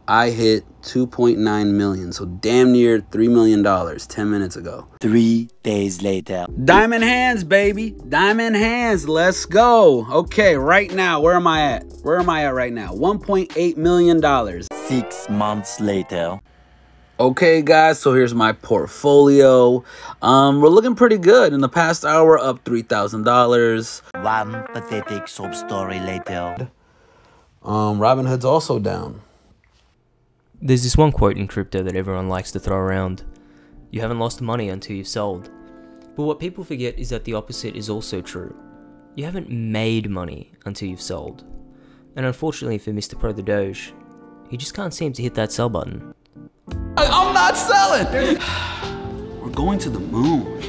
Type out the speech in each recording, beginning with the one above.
I hit 2.9 million, so damn near $3 million 10 minutes ago. 3 days later. Diamond hands, baby. Diamond hands. Let's go. Okay, right now, where am I at? Where am I at right now? $1.8 million. 6 months later. Okay, guys, so here's my portfolio. We're looking pretty good. In the past hour, up $3,000. One pathetic sob story later. Robinhood's also down. There's this one quote in crypto that everyone likes to throw around. You haven't lost money until you've sold. But what people forget is that the opposite is also true. You haven't made money until you've sold. And unfortunately for Mr. ProTheDoge, he just can't seem to hit that sell button. I'm not selling! We're going to the moon.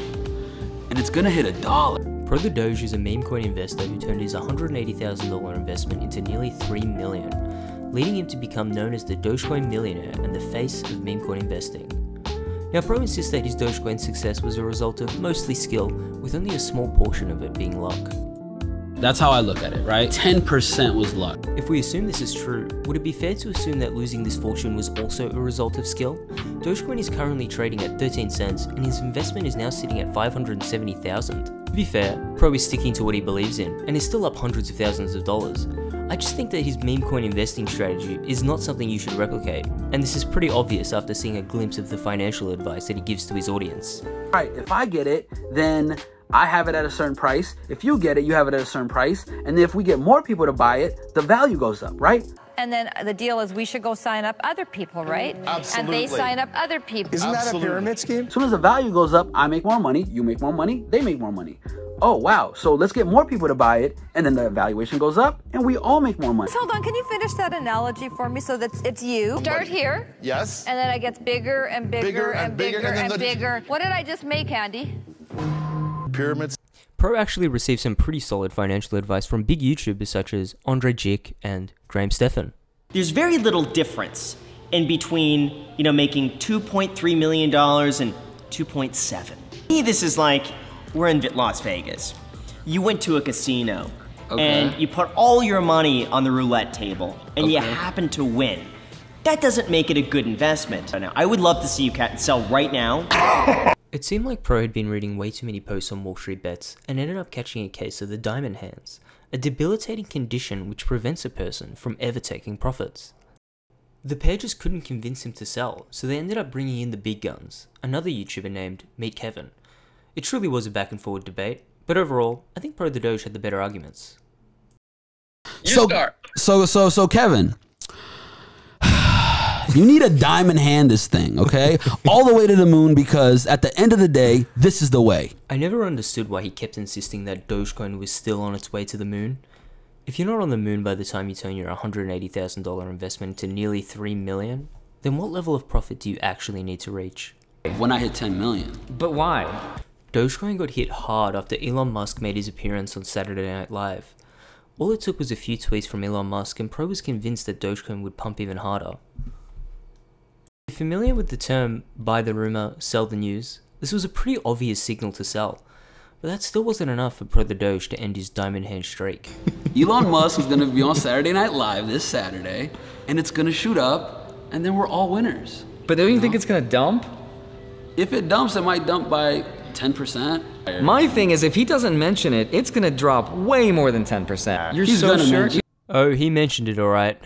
And it's gonna hit $1. ProTheDoge is a meme coin investor who turned his $180,000 investment into nearly $3 million, leading him to become known as the Dogecoin Millionaire and the face of meme coin investing. Now, Pro insists that his Dogecoin success was a result of mostly skill, with only a small portion of it being luck. That's how I look at it, right? 10% was luck. If we assume this is true, would it be fair to assume that losing this fortune was also a result of skill? Dogecoin is currently trading at 13 cents and his investment is now sitting at $570,000. To be fair, Pro is sticking to what he believes in and is still up hundreds of thousands of dollars. I just think that his meme coin investing strategy is not something you should replicate, and this is pretty obvious after seeing a glimpse of the financial advice that he gives to his audience. Alright, if I get it, then I have it at a certain price. If you get it, you have it at a certain price. And then if we get more people to buy it, the value goes up, right? And then the deal is we should go sign up other people, right? Absolutely. And they sign up other people. Isn't that a pyramid scheme? As soon as the value goes up, I make more money, you make more money, they make more money. Oh, wow. So let's get more people to buy it, and then the valuation goes up, and we all make more money. Hold on, can you finish that analogy for me so that it's you? Start here. Yes. And then it gets bigger and bigger and bigger and bigger. What did I just make, Andy? Pyramids. Pro actually received some pretty solid financial advice from big YouTubers such as Andre Jick and Graham Stephan. There's very little difference in between, making $2.3 million and 2.7. This is like, we're in Las Vegas. You went to a casino, and you put all your money on the roulette table, and you happen to win. That doesn't make it a good investment. Now, I would love to see you sell right now. It seemed like Pro had been reading way too many posts on Wall Street Bets and ended up catching a case of the diamond hands, a debilitating condition which prevents a person from ever taking profits. The pair just couldn't convince him to sell, so they ended up bringing in the big guns, another YouTuber named Meet Kevin. It truly was a back and forward debate, but overall, I think ProTheDoge had the better arguments. So Kevin, you need a diamond hand this thing, okay? All the way to the moon, because at the end of the day, this is the way. I never understood why he kept insisting that Dogecoin was still on its way to the moon. If you're not on the moon by the time you turn your $180,000 investment to nearly $3 million, then what level of profit do you actually need to reach? When I hit 10 million. But why? Dogecoin got hit hard after Elon Musk made his appearance on Saturday Night Live. All it took was a few tweets from Elon Musk and Pro was convinced that Dogecoin would pump even harder. If you're familiar with the term buy the rumor, sell the news, this was a pretty obvious signal to sell. But that still wasn't enough for ProTheDoge to end his diamond hand streak. Elon Musk is going to be on Saturday Night Live this Saturday, and it's going to shoot up, and then we're all winners. But don't you think it's going to dump? If it dumps, it might dump by 10%. My thing is, if he doesn't mention it, it's going to drop way more than 10%. You're so sure? Oh, he mentioned it, alright.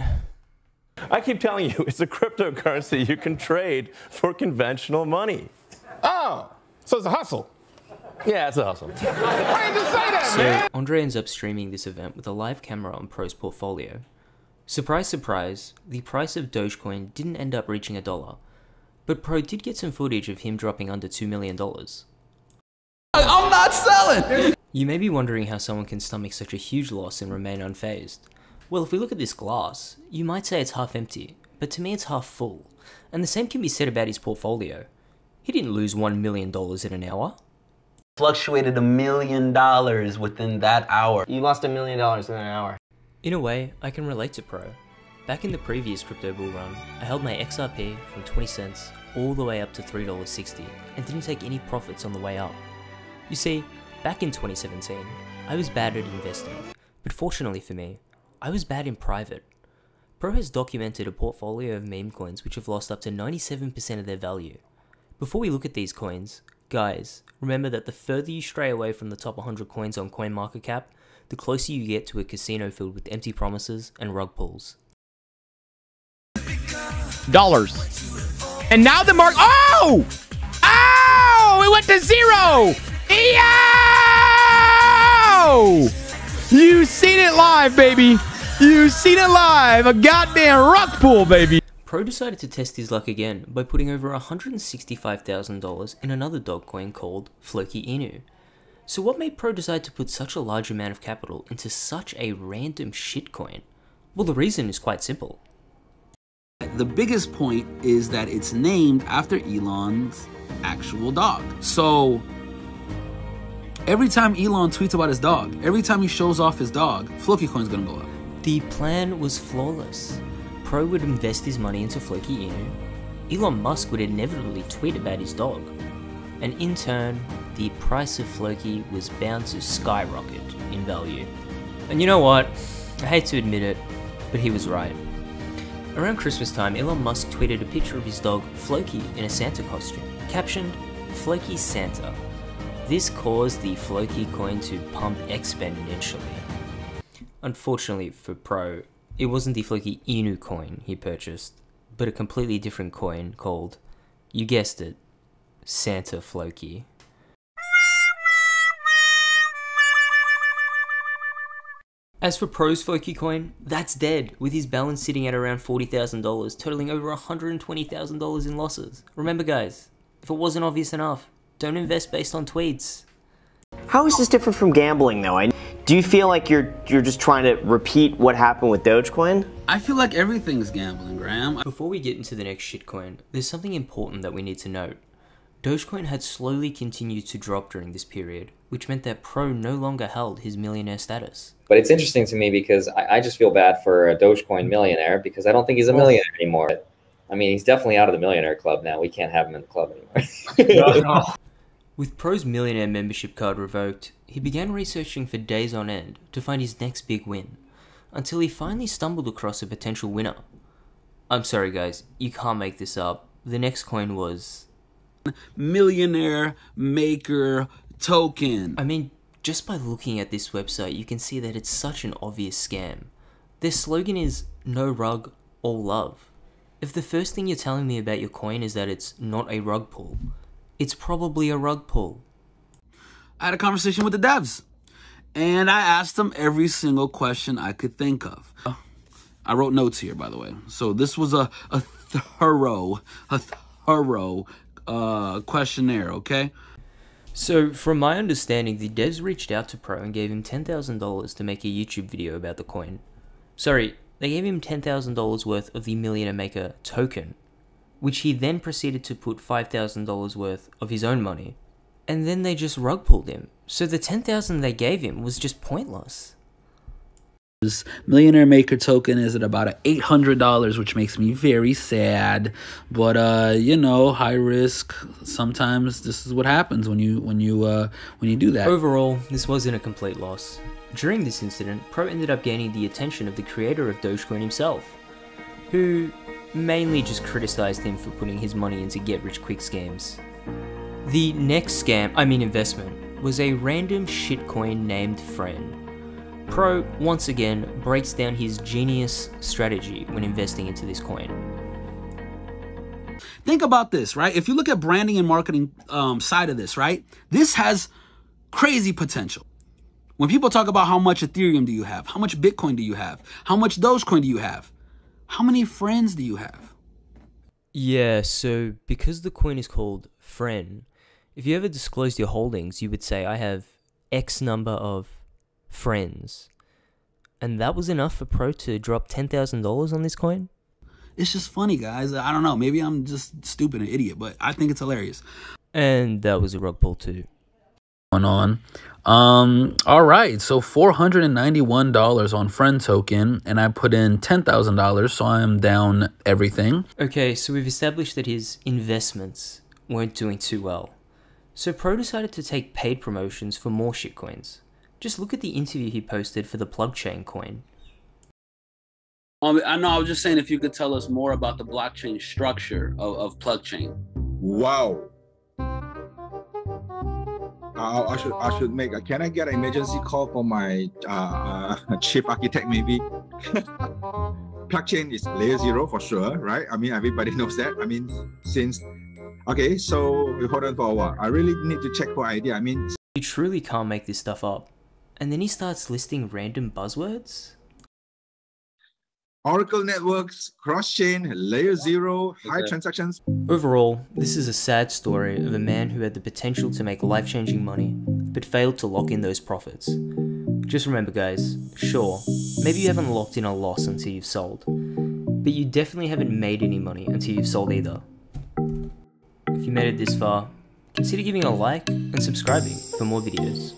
I keep telling you, it's a cryptocurrency you can trade for conventional money. Oh, so it's a hustle. Yeah, it's a hustle. Why did you say that, man? So, Andre ends up streaming this event with a live camera on Pro's portfolio. Surprise, surprise, the price of Dogecoin didn't end up reaching $1, but Pro did get some footage of him dropping under $2 million. I'm not selling! You may be wondering how someone can stomach such a huge loss and remain unfazed. Well, if we look at this glass, you might say it's half empty, but to me it's half full. And the same can be said about his portfolio. He didn't lose $1 million in an hour. Fluctuated $1 million within that hour. You lost $1 million in an hour. In a way, I can relate to Pro. Back in the previous crypto bull run, I held my XRP from 20 cents all the way up to $3.60 and didn't take any profits on the way up. You see, back in 2017, I was bad at investing, but fortunately for me, I was bad in private. Pro has documented a portfolio of meme coins which have lost up to 97% of their value. Before we look at these coins, guys, remember that the further you stray away from the top 100 coins on CoinMarketCap, the closer you get to a casino filled with empty promises and rug pulls. Dollars. And now the mark. Oh! Oh! It went to zero! Yo! You seen it live, baby. You seen it live. A goddamn rug pull, baby. Pro decided to test his luck again by putting over $165,000 in another dog coin called Floki Inu. So what made Pro decide to put such a large amount of capital into such a random shitcoin? Well, the reason is quite simple. The biggest point is that it's named after Elon's actual dog. So every time Elon tweets about his dog, every time he shows off his dog, Floki coin's gonna go up. The plan was flawless. Pro would invest his money into Floki Inu. Elon Musk would inevitably tweet about his dog. And in turn, the price of Floki was bound to skyrocket in value. And you know what? I hate to admit it, but he was right. Around Christmas time, Elon Musk tweeted a picture of his dog Floki in a Santa costume, captioned, "Floki Santa." This caused the Floki coin to pump exponentially. Unfortunately for Pro, it wasn't the Floki Inu coin he purchased, but a completely different coin called, you guessed it, Santa Floki. As for Pro's Floki coin, that's dead, with his balance sitting at around $40,000, totaling over $120,000 in losses. Remember guys, if it wasn't obvious enough, don't invest based on tweets. How is this different from gambling though? Do you feel like you're just trying to repeat what happened with Dogecoin? I feel like everything's gambling, Graham. Before we get into the next shitcoin, there's something important that we need to note. Dogecoin had slowly continued to drop during this period, which meant that Pro no longer held his millionaire status. But it's interesting to me because I just feel bad for a Dogecoin millionaire because I don't think he's a millionaire anymore. I mean, he's definitely out of the millionaire club now. We can't have him in the club anymore. With Pro's millionaire membership card revoked, he began researching for days on end to find his next big win, until he finally stumbled across a potential winner. I'm sorry guys, you can't make this up. The next coin was Millionaire Maker Token. I mean, just by looking at this website, you can see that it's such an obvious scam. Their slogan is no rug, all love. If the first thing you're telling me about your coin is that it's not a rug pull, it's probably a rug pull. I had a conversation with the devs, and I asked them every single question I could think of. I wrote notes here, by the way. So this was a thorough questionnaire, okay? So, from my understanding, the devs reached out to Pro and gave him $10,000 to make a YouTube video about the coin. Sorry, they gave him $10,000 worth of the Millionaire Maker token, which he then proceeded to put $5,000 worth of his own money. And then they just rug pulled him. So the $10,000 they gave him was just pointless. This Millionaire Maker token is at about $800, which makes me very sad. But you know, high risk. Sometimes this is what happens when you do that. Overall, this wasn't a complete loss. During this incident, Pro ended up gaining the attention of the creator of Dogecoin himself, who mainly just criticized him for putting his money into get-rich-quick scams. The next investment, was a random shitcoin named Friend. Pro, once again, breaks down his genius strategy when investing into this coin. Think about this, right? If you look at branding and marketing side of this, right? This has crazy potential. When people talk about how much Ethereum do you have? How much Bitcoin do you have? How much Dogecoin do you have? How many friends do you have? Yeah, so because the coin is called Friend, if you ever disclosed your holdings, you would say, I have X number of friends. And that was enough for Pro to drop $10,000 on this coin? It's just funny, guys. I don't know. Maybe I'm just stupid and idiot, but I think it's hilarious. And that was a rug pull too. On. All right. So $491 on Friend token, and I put in $10,000, so I'm down everything. Okay, so we've established that his investments weren't doing too well. So Pro decided to take paid promotions for more shitcoins. Just look at the interview he posted for the plug chain coin. I know. I was just saying if you could tell us more about the blockchain structure of PlugChain. Wow. I should make. Can I get an emergency call for my chief architect maybe? PlugChain is layer 0 for sure, right? I mean, everybody knows that. I mean, okay, so we hold on for a while. I really need to check for idea. I mean, you truly can't make this stuff up. And then he starts listing random buzzwords. Oracle networks, cross-chain, layer 0, high transactions. Overall, this is a sad story of a man who had the potential to make life-changing money, but failed to lock in those profits. Just remember guys, sure, maybe you haven't locked in a loss until you've sold, but you definitely haven't made any money until you've sold either. If you made it this far, consider giving a like and subscribing for more videos.